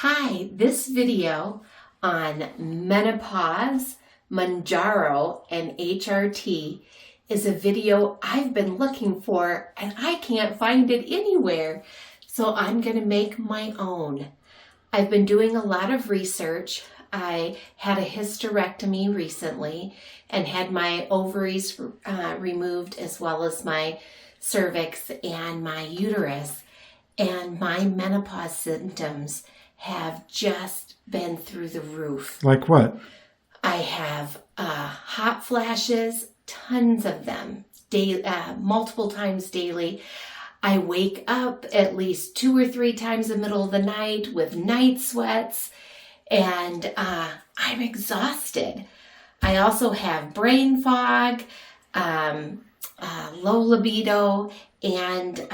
Hi, this video on menopause, Mounjaro, and HRT is a video I've been looking for and I can't find it anywhere, so I'm going to make my own. I've been doing a lot of research. I had a hysterectomy recently and had my ovaries removed, as well as my cervix and my uterus, and my menopause symptoms have just been through the roof. Like what? I have hot flashes, tons of them, multiple times daily. I wake up at least 2 or 3 times in the middle of the night with night sweats, and I'm exhausted. I also have brain fog, low libido, and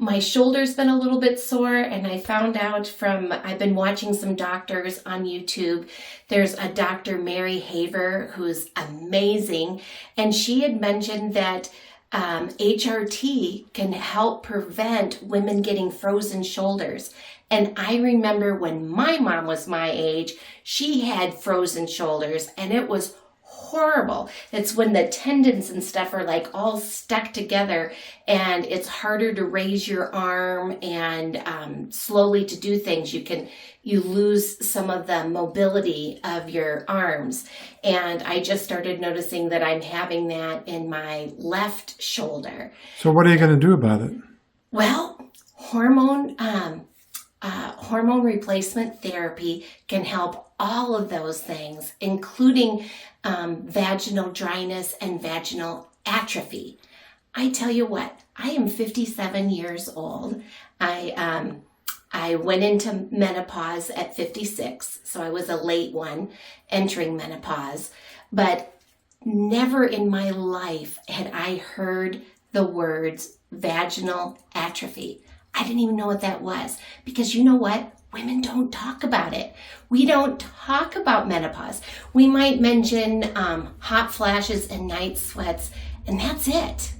my shoulder's been a little bit sore, and I found out I've been watching some doctors on YouTube. There's a Dr. Mary Haver who's amazing, and she had mentioned that HRT can help prevent women getting frozen shoulders. And I remember when my mom was my age, she had frozen shoulders, and it was horrible. It's when the tendons and stuff are like all stuck together, and it's harder to raise your arm and slowly to do things. You lose some of the mobility of your arms. And I just started noticing that I'm having that in my left shoulder. So what are you going to do about it? Well, hormone replacement therapy can help all of those things, including vaginal dryness and vaginal atrophy. I tell you what, I am 57 years old. I went into menopause at 56, so I was a late one entering menopause, but never in my life had I heard the words vaginal atrophy. I didn't even know what that was, because you know what? Women don't talk about it. We don't talk about menopause. We might mention hot flashes and night sweats, and that's it.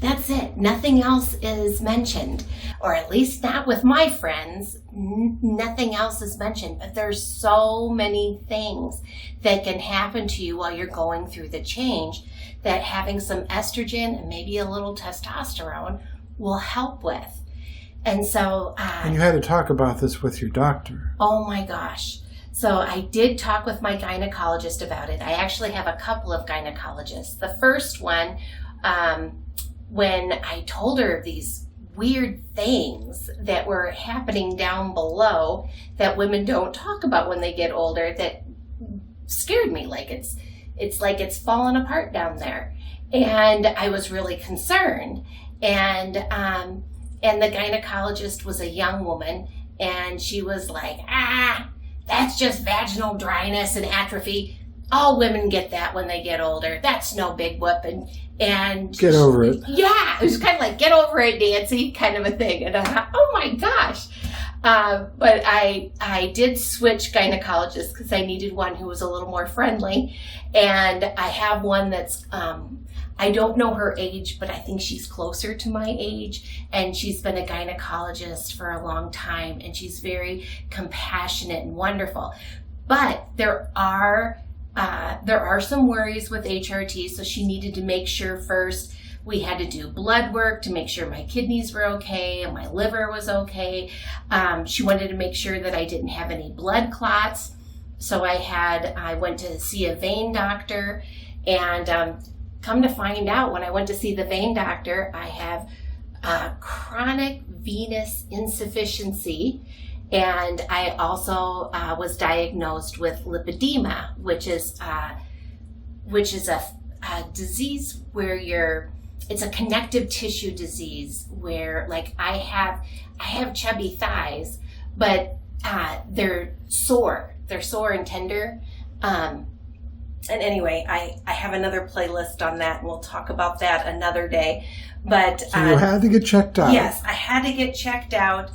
That's it. Nothing else is mentioned, or at least not with my friends. Nothing else is mentioned, but there's so many things that can happen to you while you're going through the change that having some estrogen and maybe a little testosterone will help with. And so... and you had to talk about this with your doctor. Oh my gosh. So I did talk with my gynecologist about it. I actually have a couple of gynecologists. The first one, when I told her these weird things that were happening down below that women don't talk about when they get older, that scared me. Like it's falling apart down there. And I was really concerned. And the gynecologist was a young woman, and she was like, that's just vaginal dryness and atrophy. All women get that when they get older. That's no big whoop. And get over it. Yeah, it was kind of like, get over it, Nancy, kind of a thing. And I thought, oh my gosh. But I did switch gynecologists because I needed one who was a little more friendly. And I have one that's, I don't know her age, but I think she's closer to my age. And she's been a gynecologist for a long time. And she's very compassionate and wonderful. But there are some worries with HRT, so she needed to make sure first we had to do blood work to make sure my kidneys were okay and my liver was okay. She wanted to make sure that I didn't have any blood clots. So I went to see a vein doctor, and come to find out, when I went to see the vein doctor, I have chronic venous insufficiency. And I also was diagnosed with lipedema, which is a disease where it's a connective tissue disease where, like, I have chubby thighs, but they're sore and tender. And anyway, I have another playlist on that, and we'll talk about that another day. But so you had to get checked out. Yes, I had to get checked out.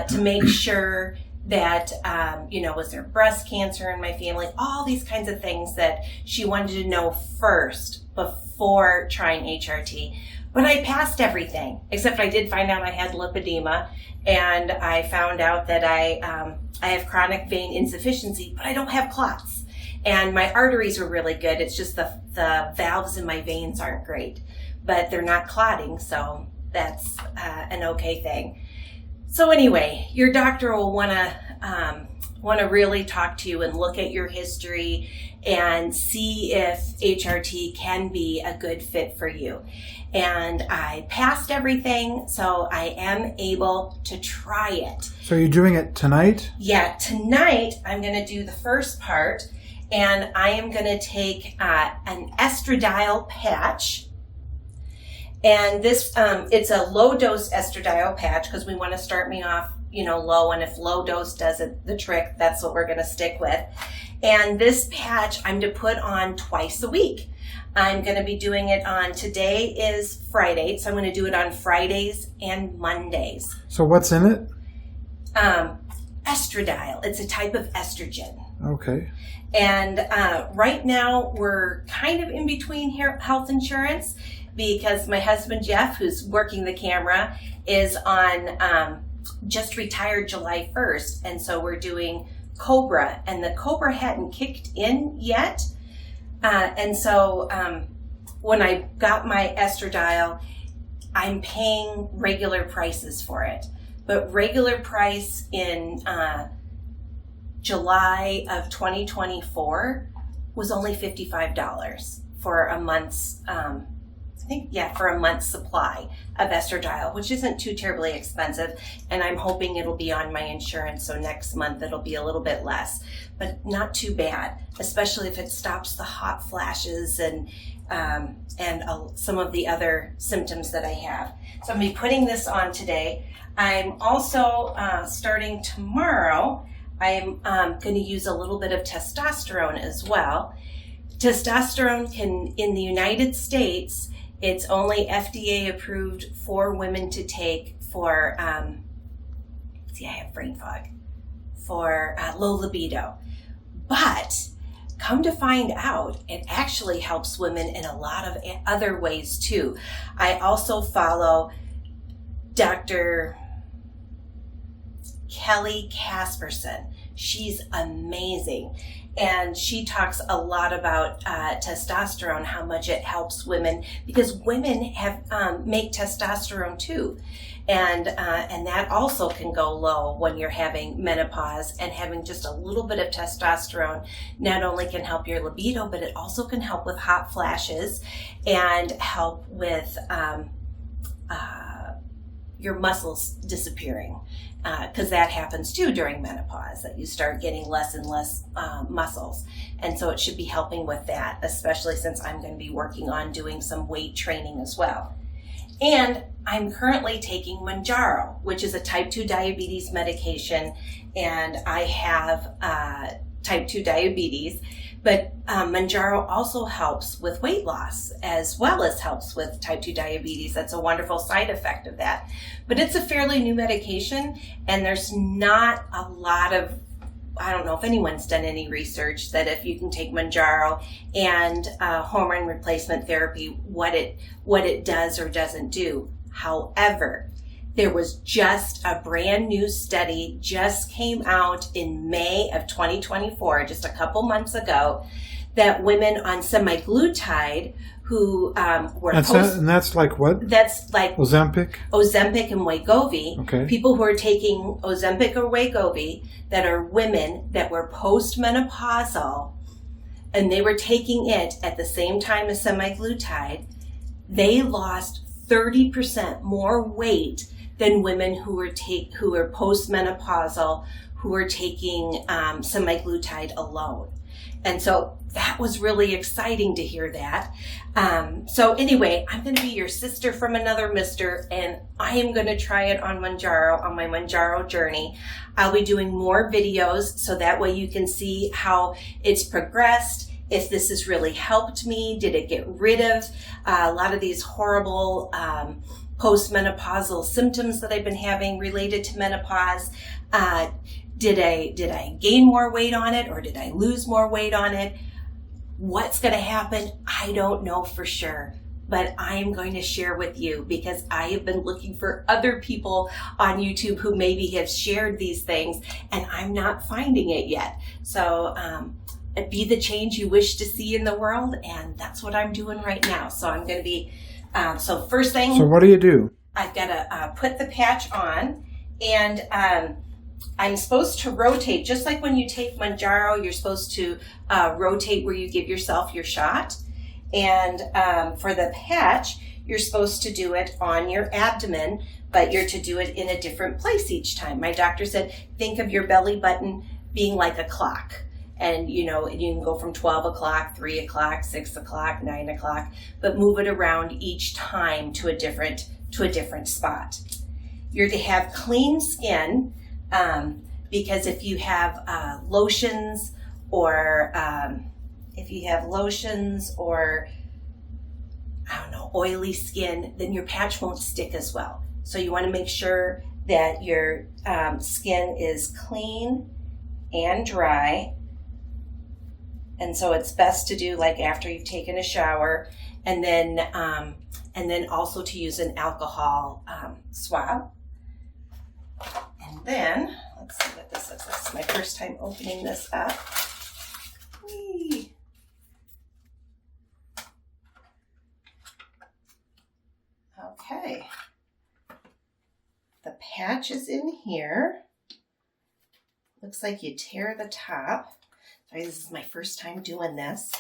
To make sure that, was there breast cancer in my family, all these kinds of things that she wanted to know first before trying HRT. But I passed everything, except I did find out I had lipedema, and I found out that I have chronic vein insufficiency, but I don't have clots. And my arteries were really good. It's just the valves in my veins aren't great, but they're not clotting, so that's an okay thing. So anyway, your doctor will want to really talk to you and look at your history and see if HRT can be a good fit for you. And I passed everything, so I am able to try it. So you're doing it tonight? Yeah, tonight I'm going to do the first part, and I am going to take an estradiol patch. And this, it's a low dose estradiol patch because we want to start me off, low. And if low dose does the trick, that's what we're going to stick with. And this patch I'm to put on twice a week. I'm going to be doing it on, today is Friday, so I'm going to do it on Fridays and Mondays. So what's in it? Estradiol. It's a type of estrogen. Okay. And right now we're kind of in between here, health insurance, because my husband Jeff, who's working the camera, is on just retired July 1st. And so we're doing Cobra, and the Cobra hadn't kicked in yet. And so when I got my estradiol, I'm paying regular prices for it. But regular price in July of 2024 was only $55 for a month's, for a month's supply of estradiol, which isn't too terribly expensive. And I'm hoping it'll be on my insurance, so next month it'll be a little bit less, but not too bad, especially if it stops the hot flashes and some of the other symptoms that I have. So I'm going to be putting this on today. I'm also starting tomorrow. I'm going to use a little bit of testosterone as well. Testosterone can, in the United States, it's only FDA approved for women to take for, I have brain fog, for low libido. But come to find out, it actually helps women in a lot of other ways too. I also follow Dr. Kelly Casperson. She's amazing. And she talks a lot about testosterone, how much it helps women, because women have make testosterone too. And that also can go low when you're having menopause, and having just a little bit of testosterone not only can help your libido, but it also can help with hot flashes and help with your muscles disappearing, because that happens too during menopause, that you start getting less and less muscles. And so it should be helping with that, especially since I'm going to be working on doing some weight training as well. And I'm currently taking Mounjaro, which is a type 2 diabetes medication, and I have type 2 diabetes. But Mounjaro also helps with weight loss as well as helps with type 2 diabetes. That's a wonderful side effect of that. But it's a fairly new medication, and there's not a lot of, I don't know if anyone's done any research that if you can take Mounjaro and hormone replacement therapy, what it does or doesn't do. However, there was just a brand new study just came out in May of 2024, just a couple months ago, that women on semaglutide who were and that's like what? That's like Ozempic and Wegovy. Okay. People who are taking Ozempic or Wegovy that are women that were postmenopausal, and they were taking it at the same time as semaglutide, they lost 30% more weight than women who were postmenopausal, who were taking semaglutide alone. And so that was really exciting to hear that. So anyway, I'm going to be your sister from another mister, and I am going to try it on Mounjaro, on my Mounjaro journey. I'll be doing more videos so that way you can see how it's progressed, if this has really helped me. Did it get rid of a lot of these horrible postmenopausal symptoms that I've been having related to menopause? Did I gain more weight on it, or did I lose more weight on it? What's going to happen? I don't know for sure. but I am going to share with you because I have been looking for other people on YouTube who maybe have shared these things, and I'm not finding it yet. So be the change you wish to see in the world, and that's what I'm doing right now. So I'm going to be, so first thing. So what do you do? I've got to put the patch on, and I'm supposed to rotate, just like when you take Mounjaro, you're supposed to rotate where you give yourself your shot. And for the patch, you're supposed to do it on your abdomen, but you're to do it in a different place each time. My doctor said, think of your belly button being like a clock. And you can go from 12 o'clock, 3 o'clock, 6 o'clock, 9 o'clock, but move it around each time to a different spot. You're to have clean skin, because if you have lotions or oily skin, then your patch won't stick as well. So you want to make sure that your skin is clean and dry. And so it's best to do like after you've taken a shower, and then also to use an alcohol swab. And then, let's see what this is. This is my first time opening this up. Whee. Okay. The patch is in here. Looks like you tear the top. Sorry, this is my first time doing this.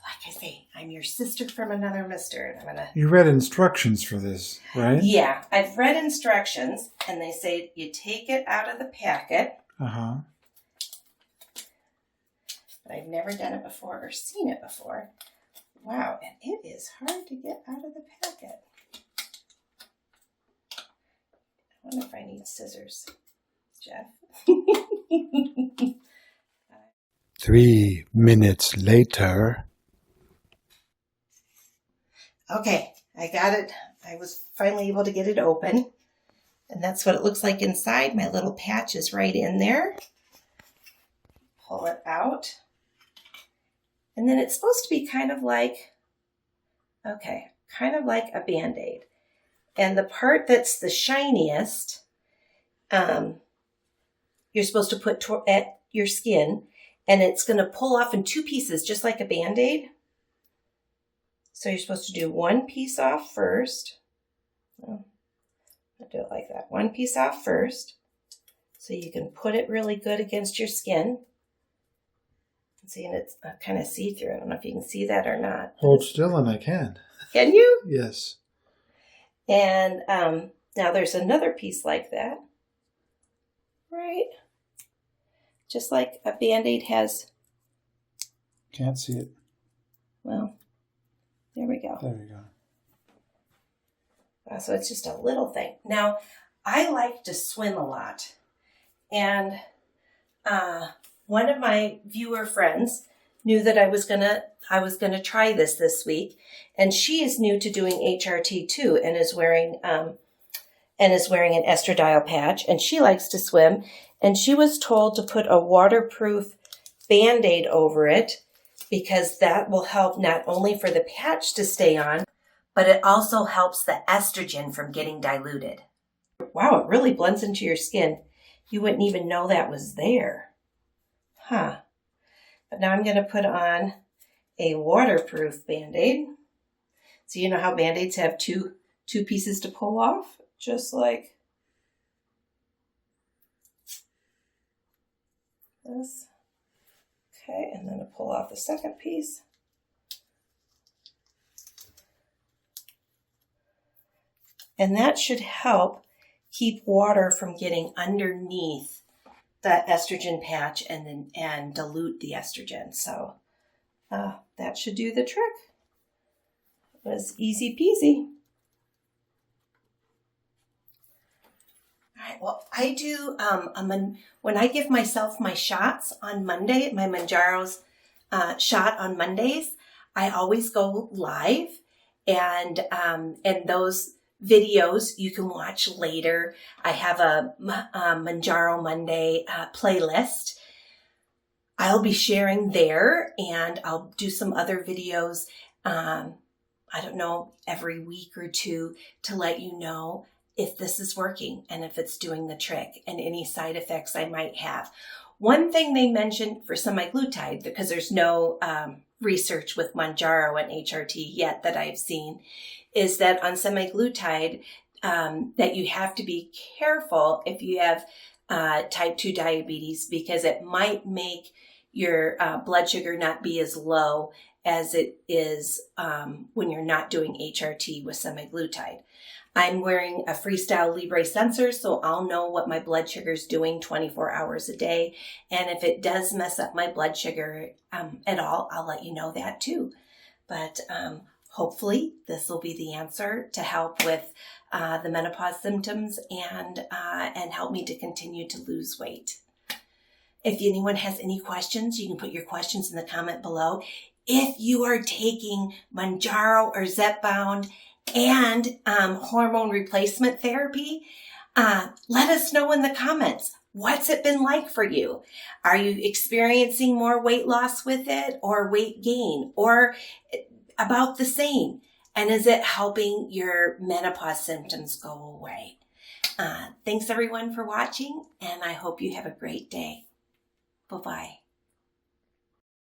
Like I say, I'm your sister from another mister, and I'm gonna... You read instructions for this, right? Yeah, I've read instructions, and they say you take it out of the packet. Uh-huh. But I've never done it before or seen it before. Wow, and it is hard to get out of the packet. I wonder if I need scissors, Jeff. 3 minutes later. Okay, I got it. I was finally able to get it open. And that's what it looks like inside. My little patch is right in there. Pull it out. And then it's supposed to be kind of like a Band-Aid. And the part that's the shiniest, you're supposed to put at your skin, and it's going to pull off in 2 pieces, just like a Band-Aid. So you're supposed to do 1 piece off first. I'll do it like that. 1 piece off first, so you can put it really good against your skin. See, and it's kind of see-through. I don't know if you can see that or not. Hold still and I can. Can you? Yes. And now there's another piece like that. Right? Just like a Band-Aid has. Can't see it. Well, there we go. There we go. So it's just a little thing. Now, I like to swim a lot. And one of my viewer friends knew that I was gonna try this week, and she is new to doing HRT too, and is wearing an estradiol patch, and she likes to swim, and she was told to put a waterproof Band-Aid over it because that will help not only for the patch to stay on, but it also helps the estrogen from getting diluted. Wow, it really blends into your skin. You wouldn't even know that was there. Huh. But now I'm going to put on a waterproof Band-Aid. So you know how Band-Aids have two pieces to pull off? Just like this. Okay, and then I pull off the second piece. And that should help keep water from getting underneath the estrogen patch and dilute the estrogen. So that should do the trick. It was easy peasy. All right, well, I do, when I give myself my shots on Monday, my Mounjaro's shot on Mondays, I always go live, and those videos you can watch later. I have a Mounjaro Monday playlist. I'll be sharing there, and I'll do some other videos I don't know, every week or two to let you know if this is working and if it's doing the trick and any side effects I might have. One thing they mentioned for semaglutide, because there's no research with Mounjaro and HRT yet that I've seen, is that on semaglutide, that you have to be careful if you have type 2 diabetes, because it might make your blood sugar not be as low as it is when you're not doing HRT with semaglutide. I'm wearing a Freestyle Libre sensor, so I'll know what my blood sugar is doing 24 hours a day. And if it does mess up my blood sugar at all, I'll let you know that too. But hopefully this will be the answer to help with the menopause symptoms and help me to continue to lose weight. If anyone has any questions, you can put your questions in the comment below. If you are taking Mounjaro or Zepbound and hormone replacement therapy, let us know in the comments. What's it been like for you? Are you experiencing more weight loss with it, or weight gain, or about the same? And is it helping your menopause symptoms go away? Thanks everyone for watching, and I hope you have a great day. Bye-bye.